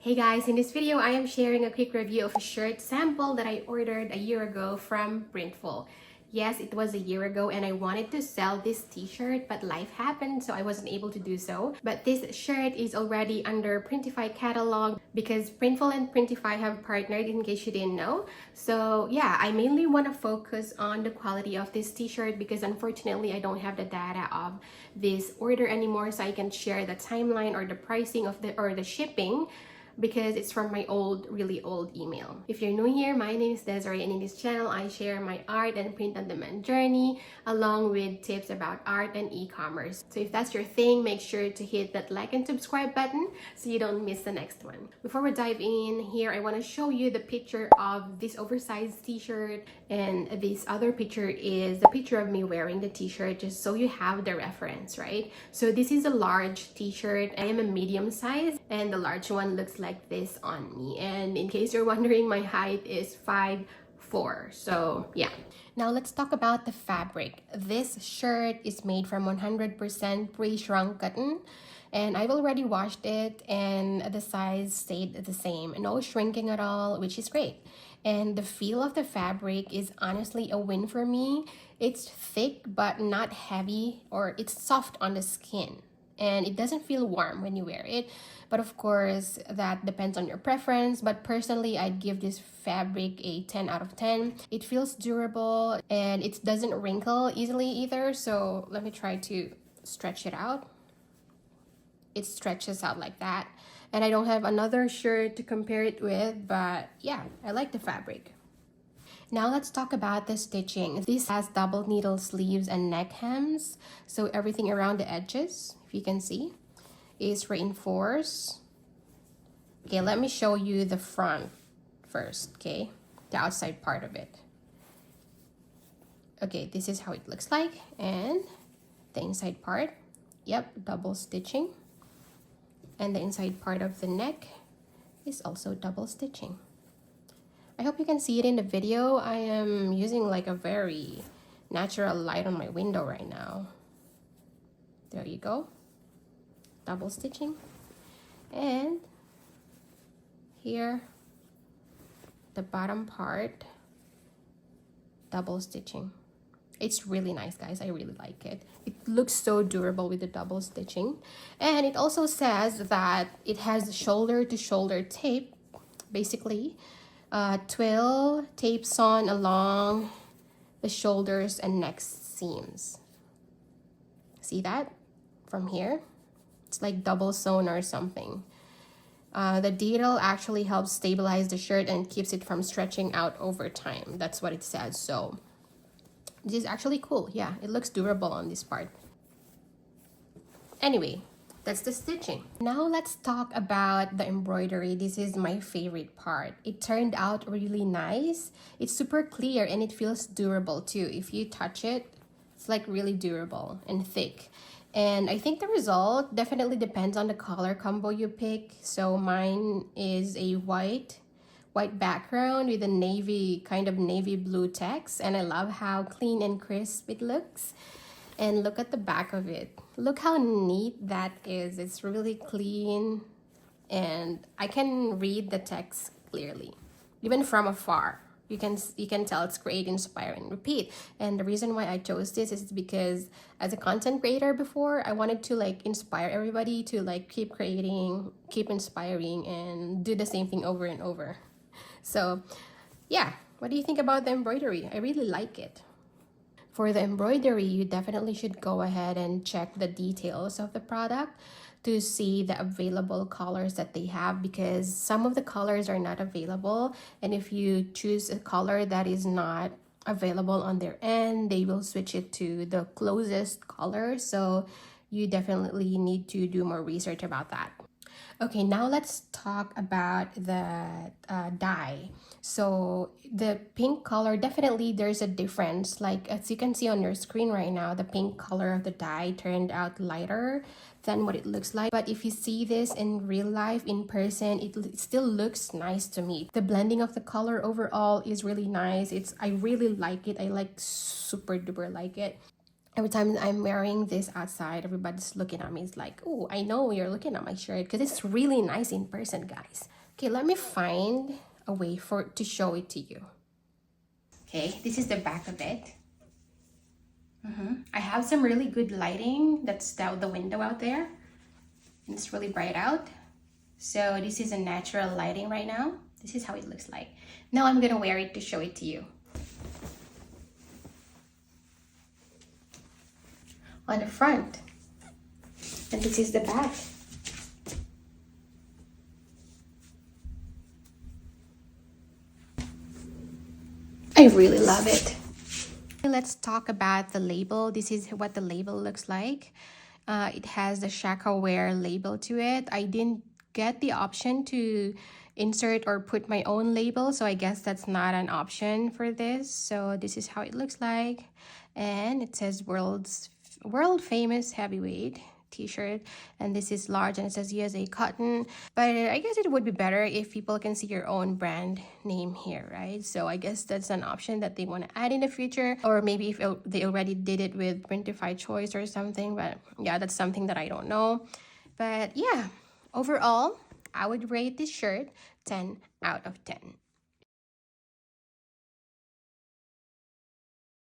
Hey guys, in this video I am sharing a quick review of a shirt sample that I ordered a year ago from Printful. Yes, it was a year ago and I wanted to sell this t-shirt, but life happened so I wasn't able to do so. But this shirt is already under Printify catalog because Printful and Printify have partnered, in case you didn't know. So yeah, I mainly want to focus on the quality of this t-shirt because unfortunately I don't have the data of this order anymore, so I can share the timeline or the pricing of the shipping, because it's from my really old email. If you're new here, my name is Desiree, and in this channel I share my art and print on demand journey along with tips about art and e-commerce. So if that's your thing, make sure to hit that like and subscribe button so you don't miss the next one. Before we dive in here, I want to show you the picture of this oversized t-shirt, and this other picture is the picture of me wearing the t-shirt, just so you have the reference, right? So this is a large t-shirt. I am a medium size and the large one looks like this on me, and in case you're wondering, my height is 5'4". So yeah, now let's talk about the fabric. This shirt is made from 100% pre-shrunk cotton, and I've already washed it and the size stayed the same, no shrinking at all, which is great. And the feel of the fabric is honestly a win for me. It's thick but not heavy, or it's soft on the skin, and it doesn't feel warm when you wear it. But of course, that depends on your preference. But personally, I'd give this fabric a 10 out of 10. It feels durable and it doesn't wrinkle easily either. So let me try to stretch it out. It stretches out like that. And I don't have another shirt to compare it with, but yeah, I like the fabric. Now let's talk about the stitching. This has double needle sleeves and neck hems, so everything around the edges, if you can see, is reinforced. Okay, let me show you the front first, okay? The outside part of it. Okay, this is how it looks like, and the inside part, yep, double stitching. And the inside part of the neck is also double stitching. I hope you can see it in the video. I am using like a very natural light on my window right now. There you go. Double stitching. And here, the bottom part, double stitching. It's really nice, guys. I really like it. It looks so durable with the double stitching. And it also says that it has shoulder to shoulder tape, basically. Twill tape sewn along the shoulders and neck seams. See that from here? It's like double sewn or something. The detail actually helps stabilize the shirt and keeps it from stretching out over time. That's what it says. So this is actually cool. Yeah, it looks durable on this part. Anyway, that's the stitching. Now let's talk about the embroidery. This is my favorite part. It turned out really nice. It's super clear and it feels durable too. If you touch it, it's like really durable and thick. And I think the result definitely depends on the color combo you pick. So mine is a white background with a kind of navy blue text, and I love how clean and crisp it looks. And look at the back of it. Look how neat that is. It's really clean and I can read the text clearly, even from afar. You can tell it's create, inspire, and repeat. And the reason why I chose this is because as a content creator before, I wanted to like inspire everybody to like keep creating, keep inspiring, and do the same thing over and over. So yeah, what do you think about the embroidery? I really like it. For the embroidery, you definitely should go ahead and check the details of the product to see the available colors that they have, because some of the colors are not available, and if you choose a color that is not available on their end, they will switch it to the closest color. So you definitely need to do more research about that. Okay, now let's talk about the dye. So the pink color, definitely there's a difference. Like as you can see on your screen right now, the pink color of the dye turned out lighter than what it looks like. But if you see this in real life, in person, it still looks nice to me. The blending of the color overall is really nice. I really like it. I like super duper like it. Every time I'm wearing this outside, everybody's looking at me. It's like, oh, I know you're looking at my shirt because it's really nice in person, guys. Okay, let me find a way to show it to you. Okay, this is the back of it. I have some really good lighting. That's out the window out there. And it's really bright out. So this is a natural lighting right now. This is how it looks like. Now I'm gonna wear it to show it to you. On the front. And this is the back. I really love it. Let's talk about the label. This is what the label looks like. It has the Shakaware label to it. I didn't get the option to insert or put my own label, so I guess that's not an option for this. So this is how it looks like, and it says world famous heavyweight t-shirt, and this is large, and it says USA cotton. But I guess it would be better if people can see your own brand name here, right? So I guess that's an option that they want to add in the future, or maybe if they already did it with Printify choice or something. But yeah, that's something that I don't know. But yeah, overall I would rate this shirt 10 out of 10.